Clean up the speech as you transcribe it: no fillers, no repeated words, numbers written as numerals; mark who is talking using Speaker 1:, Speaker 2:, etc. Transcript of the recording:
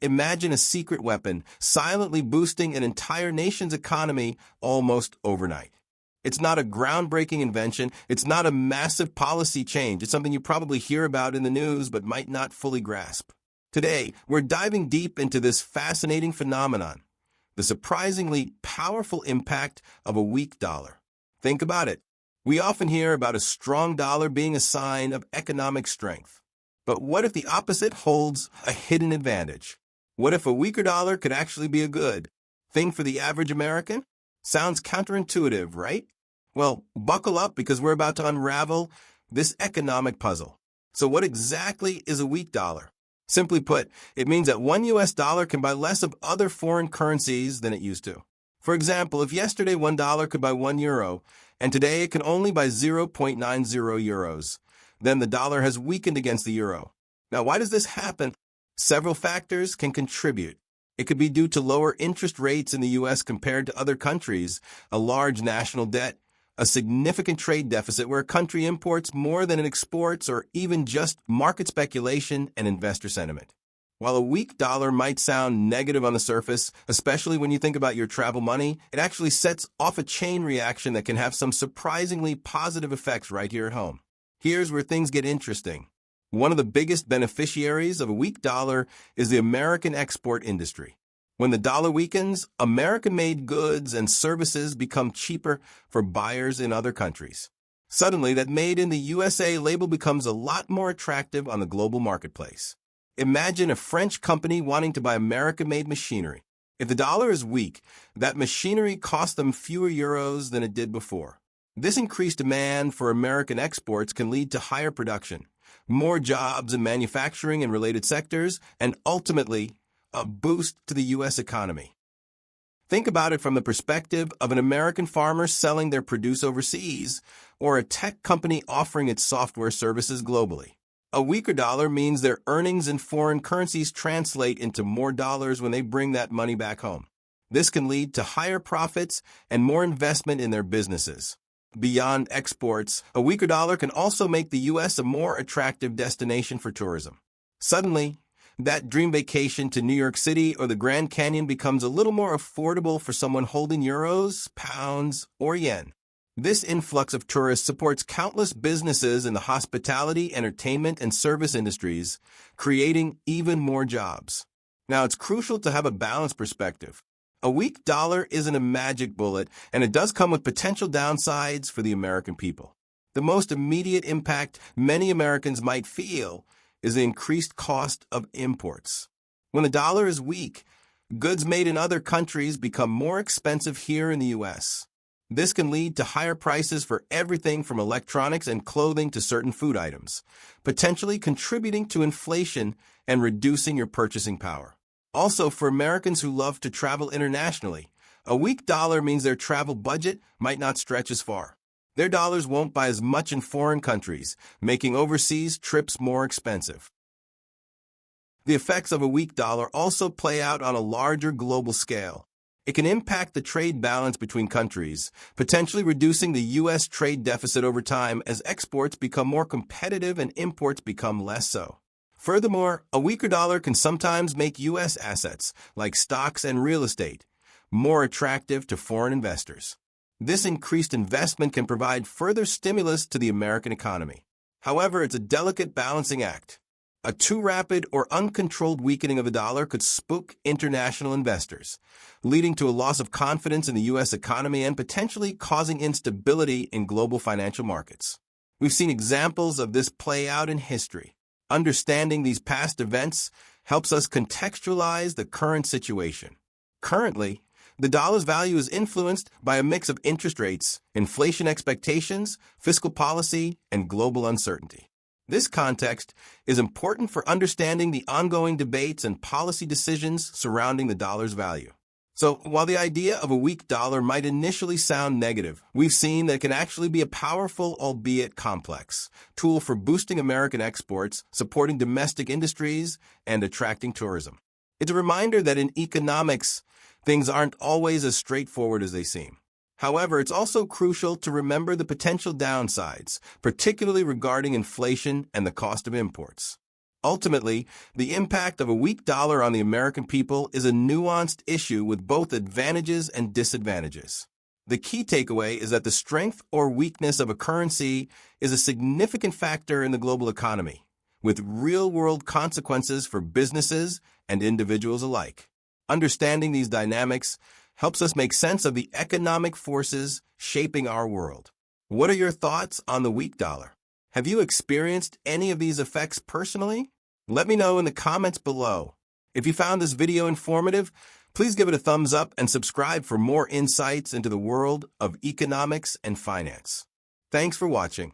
Speaker 1: Imagine a secret weapon silently boosting an entire nation's economy almost overnight. It's not a groundbreaking invention. It's not a massive policy change. It's something you probably hear about in the news but might not fully grasp. Today, we're diving deep into this fascinating phenomenon, the surprisingly powerful impact of a weak dollar. Think about it. We often hear about a strong dollar being a sign of economic strength. But what if the opposite holds a hidden advantage? What if a weaker dollar could actually be a good thing for the average American? Sounds counterintuitive, right? Well, buckle up because we're about to unravel this economic puzzle. So what exactly is a weak dollar? Simply put, it means that one US dollar can buy less of other foreign currencies than it used to. For example, if yesterday $1 could buy €1, and today it can only buy 0.90 euros, then the dollar has weakened against the euro. Now, why does this happen? Several factors can contribute. It could be due to lower interest rates in the U.S. compared to other countries, a large national debt, a significant trade deficit where a country imports more than it exports, or even just market speculation and investor sentiment. While a weak dollar might sound negative on the surface, especially when you think about your travel money, it actually sets off a chain reaction that can have some surprisingly positive effects right here at home. Here's where things get interesting. One of the biggest beneficiaries of a weak dollar is the American export industry. When the dollar weakens, American-made goods and services become cheaper for buyers in other countries. Suddenly, that Made in the USA label becomes a lot more attractive on the global marketplace. Imagine a French company wanting to buy American-made machinery. If the dollar is weak, that machinery costs them fewer euros than it did before. This increased demand for American exports can lead to higher production, more jobs in manufacturing and related sectors, and ultimately, a boost to the U.S. economy. Think about it from the perspective of an American farmer selling their produce overseas, or a tech company offering its software services globally. A weaker dollar means their earnings in foreign currencies translate into more dollars when they bring that money back home. This can lead to higher profits and more investment in their businesses. Beyond exports, a weaker dollar can also make the U.S. a more attractive destination for tourism. Suddenly, that dream vacation to New York City or the Grand Canyon becomes a little more affordable for someone holding euros, pounds, or yen. This influx of tourists supports countless businesses in the hospitality, entertainment, and service industries, creating even more jobs. Now, it's crucial to have a balanced perspective. A weak dollar isn't a magic bullet, and it does come with potential downsides for the American people. The most immediate impact many Americans might feel is the increased cost of imports. When the dollar is weak, goods made in other countries become more expensive here in the U.S. This can lead to higher prices for everything from electronics and clothing to certain food items, potentially contributing to inflation and reducing your purchasing power. Also, for Americans who love to travel internationally, a weak dollar means their travel budget might not stretch as far. Their dollars won't buy as much in foreign countries, making overseas trips more expensive. The effects of a weak dollar also play out on a larger global scale. It can impact the trade balance between countries, potentially reducing the U.S. trade deficit over time as exports become more competitive and imports become less so. Furthermore, a weaker dollar can sometimes make U.S. assets, like stocks and real estate, more attractive to foreign investors. This increased investment can provide further stimulus to the American economy. However, it's a delicate balancing act. A too rapid or uncontrolled weakening of the dollar could spook international investors, leading to a loss of confidence in the U.S. economy and potentially causing instability in global financial markets. We've seen examples of this play out in history. Understanding these past events helps us contextualize the current situation. Currently, the dollar's value is influenced by a mix of interest rates, inflation expectations, fiscal policy, and global uncertainty. This context is important for understanding the ongoing debates and policy decisions surrounding the dollar's value. So, while the idea of a weak dollar might initially sound negative, we've seen that it can actually be a powerful, albeit complex, tool for boosting American exports, supporting domestic industries, and attracting tourism. It's a reminder that in economics, things aren't always as straightforward as they seem. However, it's also crucial to remember the potential downsides, particularly regarding inflation and the cost of imports. Ultimately, the impact of a weak dollar on the American people is a nuanced issue with both advantages and disadvantages. The key takeaway is that the strength or weakness of a currency is a significant factor in the global economy, with real-world consequences for businesses and individuals alike. Understanding these dynamics helps us make sense of the economic forces shaping our world. What are your thoughts on the weak dollar? Have you experienced any of these effects personally? Let me know in the comments below. If you found this video informative, please give it a thumbs up and subscribe for more insights into the world of economics and finance. Thanks for watching.